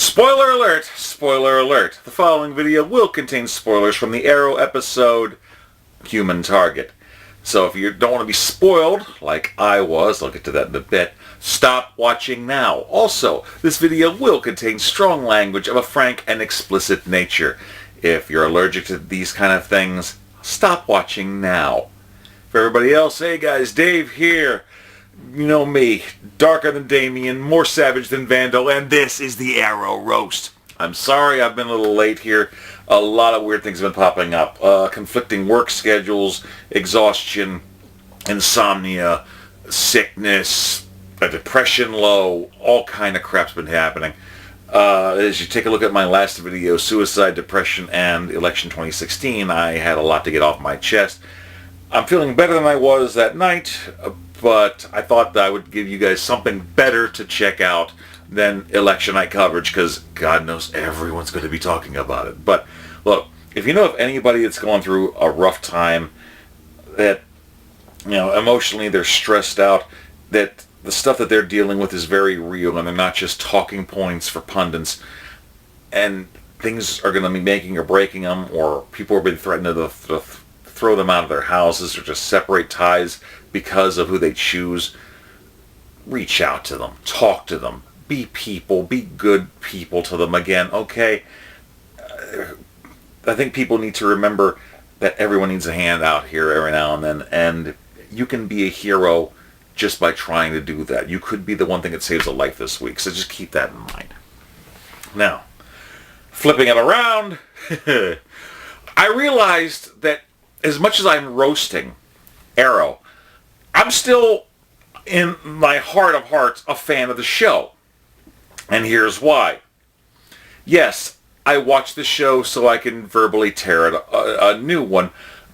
Spoiler alert! Spoiler alert! The following video will contain spoilers from the Arrow episode Human Target. So if you don't want to be spoiled, like I was, I'll get to that in a bit, stop watching now. Also, this video will contain strong language of a frank and explicit nature. If you're allergic to these kind of things, stop watching now. For everybody else, hey guys, Dave here. You know me, darker than Damien, more savage than Vandal, and this is the Arrow Roast. I'm sorry I've been a little late here. A lot of weird things have been popping up. Conflicting work schedules, exhaustion, insomnia, sickness, a depression low, all kind of crap's been happening. As you take a look at my last video, Suicide, Depression, and Election 2016, I had a lot to get off my chest. I'm feeling better than I was that night, but I thought that I would give you guys something better to check out than election night coverage, because God knows everyone's going to be talking about it. But look, if you know of anybody that's going through a rough time, that, you know, emotionally they're stressed out, that the stuff that they're dealing with is very real and they're not just talking points for pundits, and things are going to be making or breaking them, or people are being threatened to throw them out of their houses or just separate ties because of who they choose, reach out to them, talk to them, be people, be good people to them again, okay? I think people need to remember that everyone needs a hand out here every now and then, and you can be a hero just by trying to do that. You could be the one thing that saves a life this week, so just keep that in mind. Now, flipping it around, I realized that as much as I'm roasting Arrow, I'm still, in my heart of hearts, a fan of the show. And here's why. Yes, I watch the show so I can verbally tear it a new one,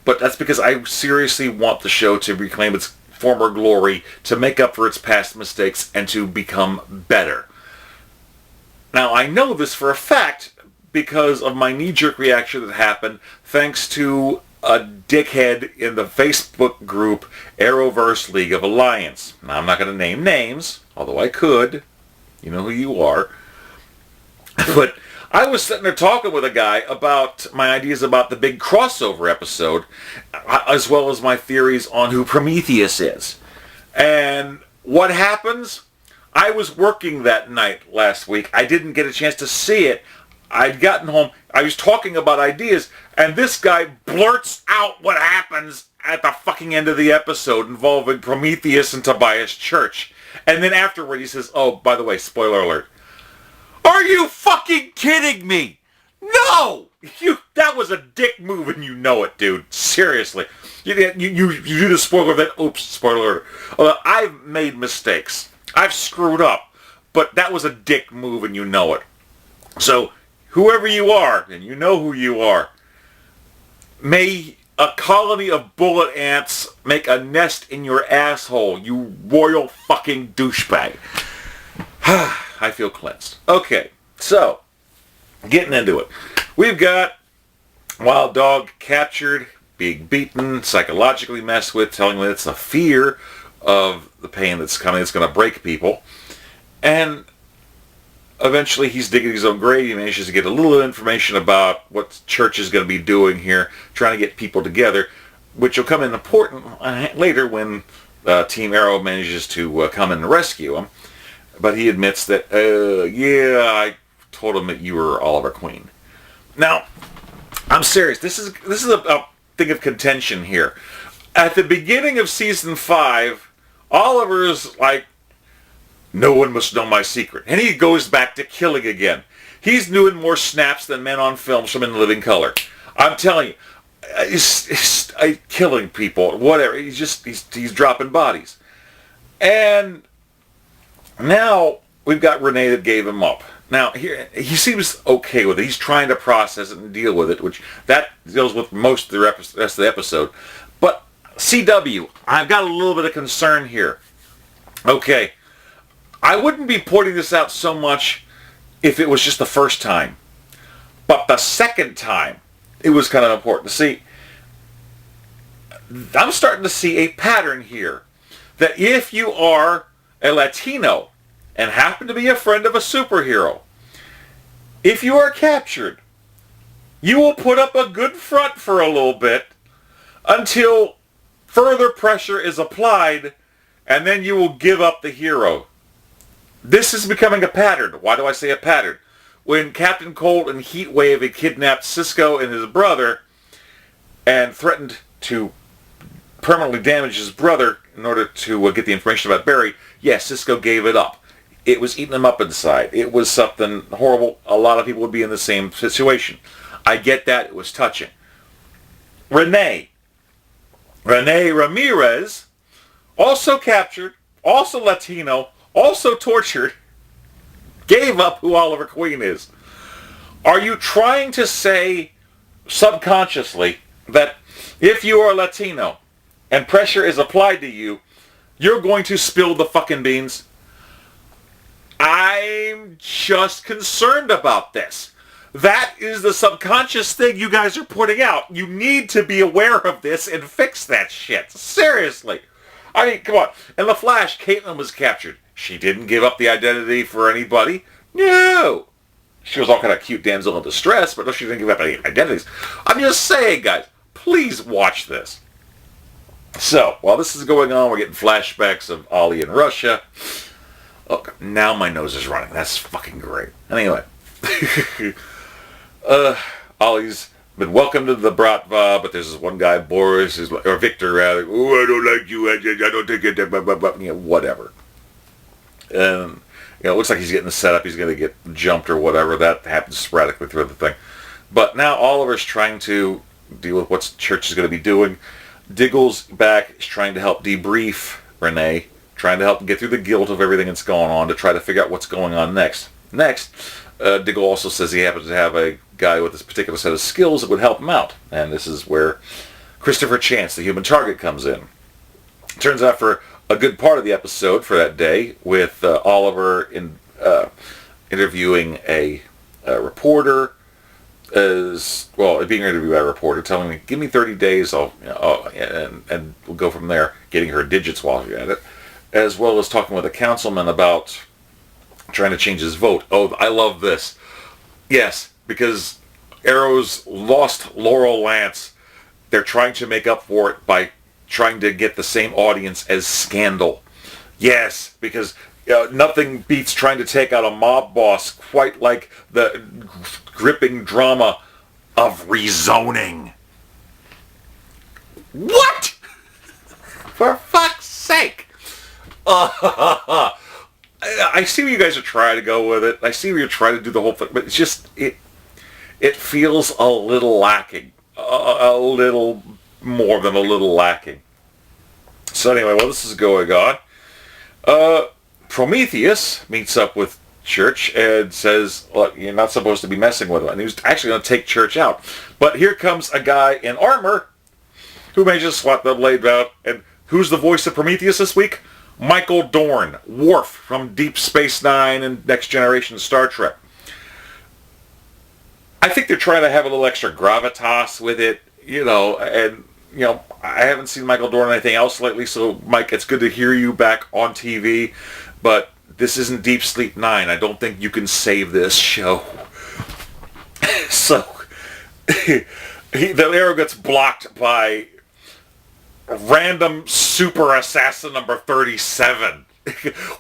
but that's because I seriously want the show to reclaim its former glory, to make up for its past mistakes, and to become better. Now, I know this for a fact because of my knee-jerk reaction that happened thanks to a dickhead in the Facebook group Arrowverse League of Alliance. Now, I'm not going to name names, although I could. You know who you are. But I was sitting there talking with a guy about my ideas about the big crossover episode, as well as my theories on who Prometheus is. And what happens? I was working that night last week. I didn't get a chance to see it. I'd gotten home. I was talking about ideas, and this guy blurts out what happens at the fucking end of the episode involving Prometheus and Tobias Church. And then afterward he says, oh, by the way, spoiler alert. Are you fucking kidding me? No! That was a dick move and you know it, dude. Seriously. You do the spoiler that, oops, spoiler alert. I've made mistakes. I've screwed up. But that was a dick move and you know it. So, whoever you are, and you know who you are, may a colony of bullet ants make a nest in your asshole, you royal fucking douchebag. I feel cleansed. Okay, so, getting into it. We've got Wild Dog captured, being beaten, psychologically messed with, telling me it's a fear of the pain that's coming, that's going to break people. And eventually he's digging his own grave. He manages to get a little information about what Church is going to be doing here, trying to get people together, which will come in important later when Team Arrow manages to come and rescue him. But he admits that, yeah, I told him that you were Oliver Queen. Now, I'm serious. This is a thing of contention here. At the beginning of Season 5, Oliver's like, no one must know my secret. And he goes back to killing again. He's doing more snaps than men on films from In Living Color. I'm telling you, he's killing people, whatever. He's dropping bodies. And now we've got Renee that gave him up. Now, here he seems okay with it. He's trying to process it and deal with it, which that deals with most of the rest of the episode. But CW, I've got a little bit of concern here. Okay, I wouldn't be pointing this out so much if it was just the first time. But the second time, it was kind of important. See, I'm starting to see a pattern here. That if you are a Latino and happen to be a friend of a superhero, if you are captured, you will put up a good front for a little bit until further pressure is applied, and then you will give up the hero. This is becoming a pattern. Why do I say a pattern? When Captain Cold and Heatwave had kidnapped Cisco and his brother and threatened to permanently damage his brother in order to get the information about Barry, yes, Cisco gave it up. It was eating him up inside. It was something horrible. A lot of people would be in the same situation. I get that. It was touching. Renee Ramirez, also captured, also Latino, also tortured, gave up who Oliver Queen is. Are you trying to say subconsciously that if you are Latino and pressure is applied to you, you're going to spill the fucking beans? I'm just concerned about this. That is the subconscious thing you guys are putting out. You need to be aware of this and fix that shit. Seriously. I mean, come on. In The Flash, Caitlin was captured. She didn't give up the identity for anybody. No. She was all kind of cute damsel in distress, but no, she didn't give up any identities. I'm just saying, guys, please watch this. So, while this is going on, we're getting flashbacks of Ollie in Russia. Look, now my nose is running. That's fucking great. Anyway. Ollie's been welcomed to the Bratva, but there's this one guy, Boris, or Victor rather. Oh, I don't like you. I don't think it. Whatever. And it looks like he's getting set up. He's going to get jumped or whatever. That happens sporadically through the thing. But now Oliver's trying to deal with what church is going to be doing. Diggle's back. He's trying to help debrief Renee, trying to help him get through the guilt of everything that's going on to try to figure out what's going on next. Diggle also says he happens to have a guy with this particular set of skills that would help him out. And this is where Christopher Chance, the human target, comes in. Turns out for a good part of the episode for that day, with Oliver interviewing a reporter, being interviewed by a reporter, telling me, give me 30 days, and we'll go from there, getting her digits while you're at it, as well as talking with a councilman about trying to change his vote. Oh, I love this. Yes, because Arrow's lost Laurel Lance. They're trying to make up for it by trying to get the same audience as Scandal. Yes, because nothing beats trying to take out a mob boss quite like the gripping drama of rezoning. What? For fuck's sake! I see where you guys are trying to go with it. I see where you're trying to do the whole thing, but it's just, it feels a little lacking. A little more than a little lacking. So anyway, while this is going on, Prometheus meets up with Church and says, look, you're not supposed to be messing with him. And he was actually going to take Church out. But here comes a guy in armor who manages to swat the blade out. And who's the voice of Prometheus this week? Michael Dorn, Worf from Deep Space Nine and Next Generation Star Trek. I think they're trying to have a little extra gravitas with it, and I haven't seen Michael Dorn in anything else lately, so Mike, it's good to hear you back on TV, but this isn't Deep Sleep 9. I don't think you can save this show. So, the arrow gets blocked by random super assassin number 37.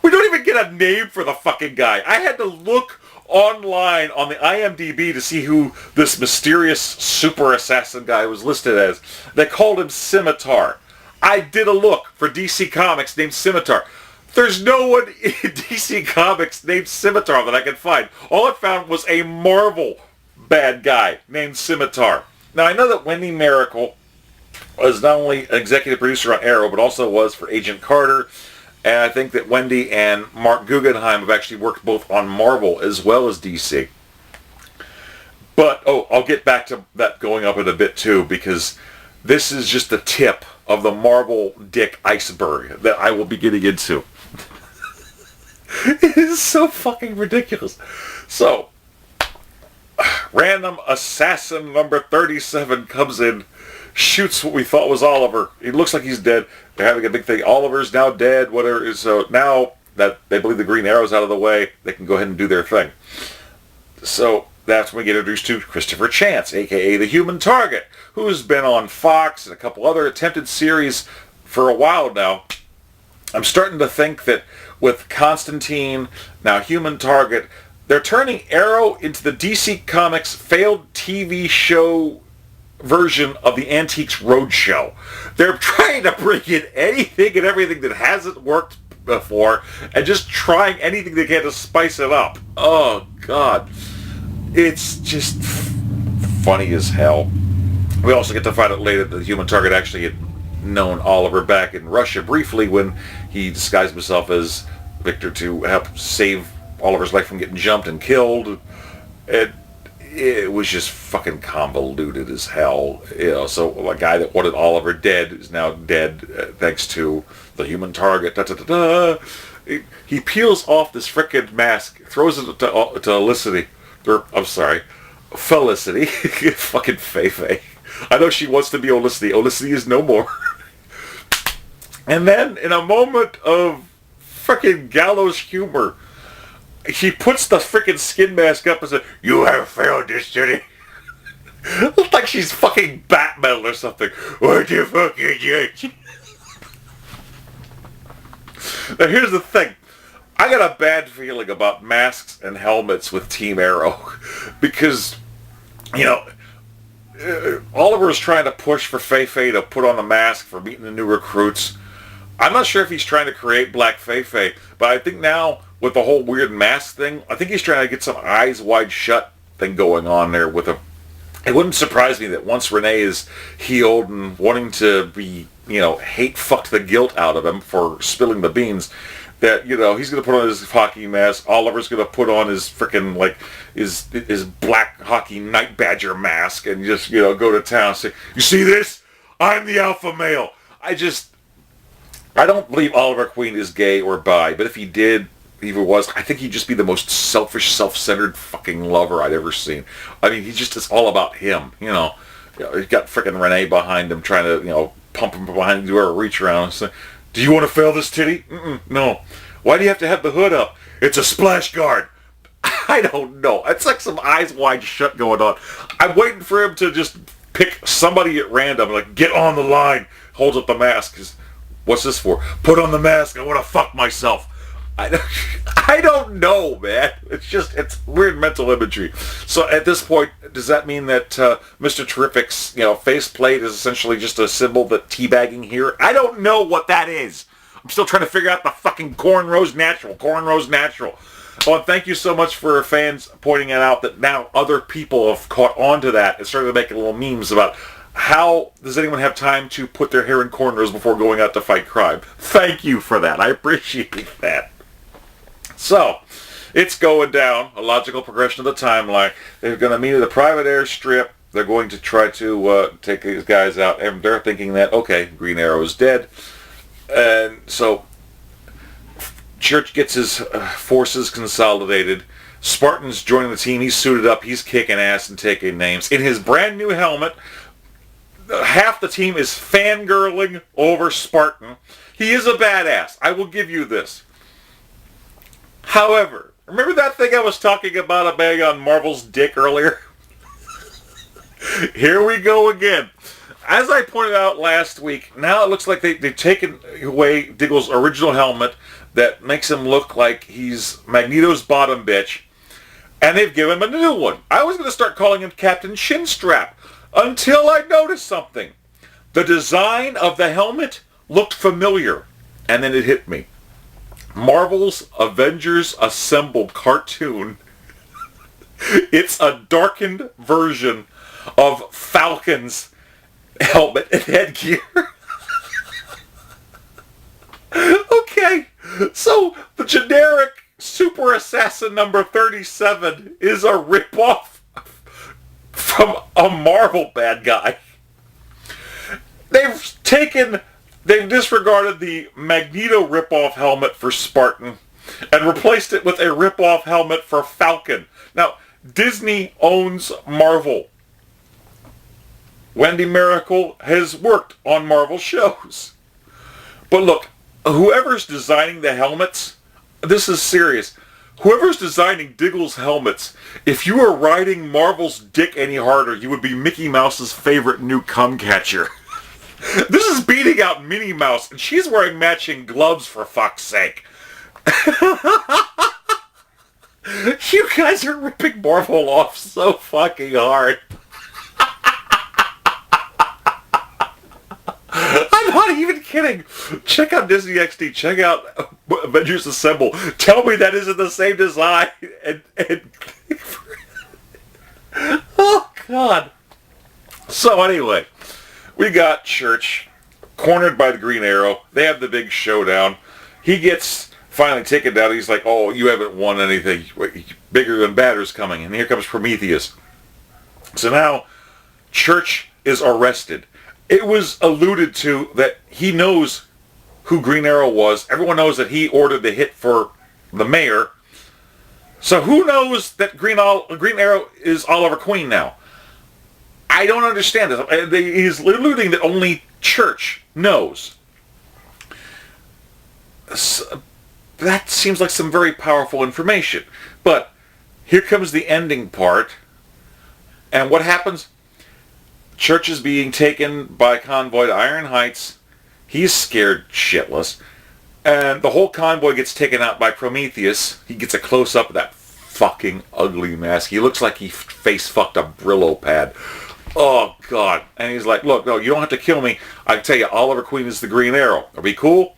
We don't even get a name for the fucking guy. I had to look online on the IMDb to see who this mysterious super assassin guy was listed as. They called him Scimitar. I did a look for DC Comics named Scimitar. There's no one in DC Comics named Scimitar that I could find. All I found was a Marvel bad guy named Scimitar. Now I know that Wendy Miracle was not only an executive producer on Arrow, but also was for Agent Carter. And I think that Wendy and Mark Guggenheim have actually worked both on Marvel as well as DC. But, I'll get back to that going up in a bit too, because this is just the tip of the Marvel dick iceberg that I will be getting into. It is so fucking ridiculous. So, random assassin number 37 comes in, shoots what we thought was Oliver. He looks like he's dead. They're having a big thing. Oliver's now dead, whatever. So now that they believe the Green Arrow's out of the way, they can go ahead and do their thing. So that's when we get introduced to Christopher Chance, a.k.a. the Human Target, who's been on Fox and a couple other attempted series for a while now. I'm starting to think that with Constantine, now Human Target, they're turning Arrow into the DC Comics failed TV show version of the Antiques Roadshow. They're trying to bring in anything and everything that hasn't worked before and just trying anything they can to spice it up. Oh, God. It's just funny as hell. We also get to find out later that the Human Target actually had known Oliver back in Russia briefly when he disguised himself as Victor to help save Oliver's life from getting jumped and killed. It was just fucking convoluted as hell. So a guy that wanted Oliver dead is now dead thanks to the Human Target. He peels off this frickin' mask, throws it to Felicity. Felicity. Fucking Feifei. I know she wants to be Olicity. Olicity is no more. And then, in a moment of frickin' gallows humor, he puts the frickin' skin mask up and says, "You have failed this city." Looks like she's fucking Batman or something. What the fuck is it? Now here's the thing. I got a bad feeling about masks and helmets with Team Arrow. Because, Oliver's trying to push for Feifei to put on a mask for meeting the new recruits. I'm not sure if he's trying to create Black Feifei, but I think now with the whole weird mask thing, I think he's trying to get some eyes wide shut thing going on there with a... It wouldn't surprise me that once Renee is healed and wanting to be, hate fucked the guilt out of him for spilling the beans, that, he's going to put on his hockey mask. Oliver's going to put on his frickin' his black hockey night badger mask and just, go to town and say, "You see this? I'm the alpha male." I don't believe Oliver Queen is gay or bi, but if he did, was, I think he'd just be the most selfish, self-centered fucking lover I'd ever seen. I mean, it's all about him, He's got frickin' Renee behind him trying to, pump him behind him, do a reach around and say, "Do you want to fail this titty?" "No." "Why do you have to have the hood up?" "It's a splash guard." I don't know. It's like some eyes wide shut going on. I'm waiting for him to just pick somebody at random, like, "Get on the line." Holds up the mask. "What's this for?" "Put on the mask. I want to fuck myself." I don't know, man. It's weird mental imagery. So at this point, does that mean that Mr. Terrific's faceplate is essentially just a symbol that teabagging here? I don't know what that is. I'm still trying to figure out the fucking cornrows natural. Oh, and thank you so much for fans pointing it out that now other people have caught on to that and started making little memes about how does anyone have time to put their hair in cornrows before going out to fight crime. Thank you for that. I appreciate that. So, it's going down, a logical progression of the timeline. They're going to meet at a private airstrip. They're going to try to take these guys out. And they're thinking that, okay, Green Arrow is dead. And so, Church gets his forces consolidated. Spartan's joining the team. He's suited up. He's kicking ass and taking names. In his brand new helmet, half the team is fangirling over Spartan. He is a badass. I will give you this. However, remember that thing I was talking about a bang on Marvel's dick earlier? Here we go again. As I pointed out last week, now it looks like they've taken away Diggle's original helmet that makes him look like he's Magneto's bottom bitch, and they've given him a new one. I was going to start calling him Captain Shinstrap until I noticed something. The design of the helmet looked familiar, and then it hit me. Marvel's Avengers Assemble cartoon. It's a darkened version of Falcon's helmet and headgear. Okay, so the generic Super Assassin number 37 is a ripoff from a Marvel bad guy. They've disregarded the Magneto ripoff helmet for Spartan and replaced it with a ripoff helmet for Falcon. Now, Disney owns Marvel. Wendy Miracle has worked on Marvel shows. But look, whoever's designing the helmets, this is serious. whoever's designing Diggle's helmets, if you were riding Marvel's dick any harder, you would be Mickey Mouse's favorite new cum catcher. This is beating out Minnie Mouse, and she's wearing matching gloves, for fuck's sake. You guys are ripping Marvel off so fucking hard. I'm not even kidding. Check out Disney XD. Check out Avengers Assemble. Tell me that isn't the same design. And oh, God. So anyway, we got Church cornered by the Green Arrow. They have the big showdown. He gets finally taken down. He's like, oh, you haven't won anything. Bigger than badder's coming. And here comes Prometheus. So now Church is arrested. It was alluded to that he knows who Green Arrow was. Everyone knows that he ordered the hit for the mayor. So who knows that Green Arrow is Oliver Queen now? I don't understand this. He's alluding that only Church knows. So, that seems like some very powerful information. But here comes the ending part. And what happens? Church is being taken by convoy to Iron Heights. He's scared shitless. And the whole convoy gets taken out by Prometheus. He gets a close-up of that fucking ugly mask. He looks like he face-fucked a Brillo pad. Oh, God. And he's like, look, no, you don't have to kill me. I can tell you, Oliver Queen is the Green Arrow. Are we cool?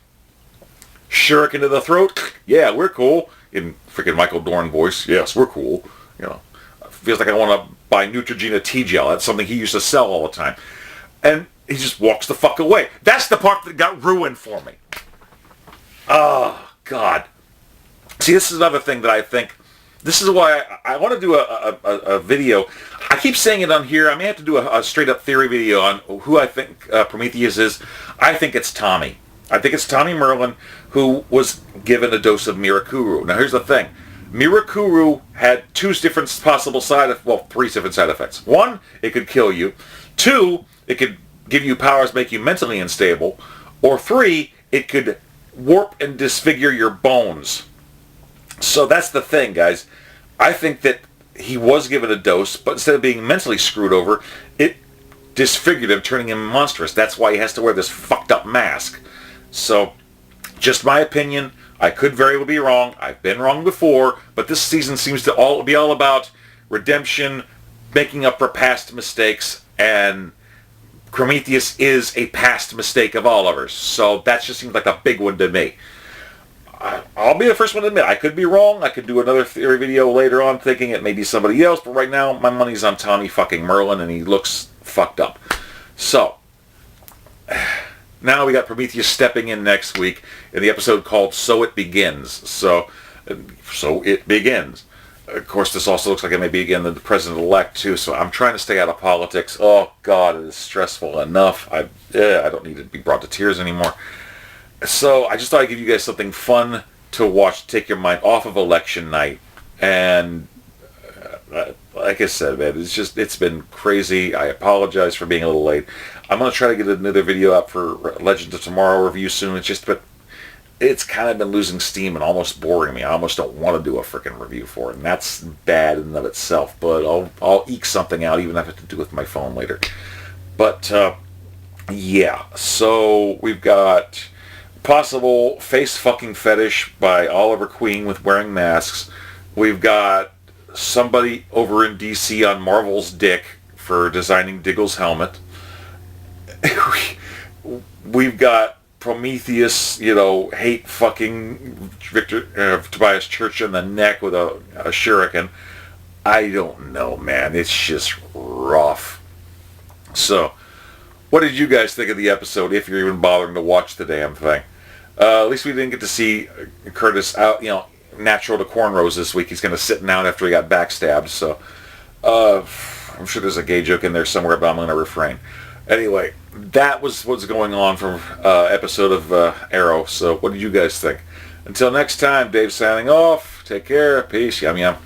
Shuriken to the throat? Yeah, we're cool. In freaking Michael Dorn voice. Yes, we're cool. You know, feels like I want to buy Neutrogena T-Gel. That's something he used to sell all the time. And he just walks the fuck away. That's the part that got ruined for me. Oh, God. See, this is another thing that I think, this is why I want to do a video. I keep saying it on here. I may have to do a straight-up theory video on who I think Prometheus is. I think it's Tommy. I think it's Tommy Merlin, who was given a dose of Mirakuru. Now, here's the thing. Mirakuru had three different side effects. One, it could kill you. Two, it could give you powers, make you mentally unstable. Or three, it could warp and disfigure your bones. So that's the thing, guys. I think that he was given a dose, but instead of being mentally screwed over, it disfigured him, turning him monstrous. That's why he has to wear this fucked up mask. So, just my opinion. I could very well be wrong. I've been wrong before, but this season seems to be all about redemption, making up for past mistakes, and Prometheus is a past mistake of Oliver's. So that just seems like a big one to me. I'll be the first one to admit, I could be wrong. I could do another theory video later on thinking it may be somebody else, but right now my money's on Tommy fucking Merlin, and he looks fucked up. So, now we got Prometheus stepping in next week in the episode called So It Begins. So it begins. Of course, this also looks like it may be again the president-elect too, so I'm trying to stay out of politics. Oh, God, it is stressful enough. I don't need to be brought to tears anymore. So I just thought I'd give you guys something fun to watch to take your mind off of election night. And like I said, man, it's been crazy. I apologize for being a little late. I'm going to try to get another video out for Legends of Tomorrow review soon. But it's kind of been losing steam and almost boring me. I almost don't want to do a freaking review for it, and that's bad in and of itself. But I'll eke something out, even if I have to do it with my phone later. But yeah, so we've got possible face fucking fetish by Oliver Queen with wearing masks. We've got somebody over in DC on Marvel's dick for designing Diggle's helmet. We've got Prometheus, hate fucking Tobias Church in the neck with a shuriken. I don't know, man. It's just rough. So, what did you guys think of the episode, if you're even bothering to watch the damn thing? At least we didn't get to see Curtis out, natural to cornrows this week. He's going to sit down after he got backstabbed. So, I'm sure there's a gay joke in there somewhere, but I'm going to refrain. Anyway, that was what's going on from episode of Arrow. So what did you guys think? Until next time, Dave signing off. Take care. Peace. Yum yum.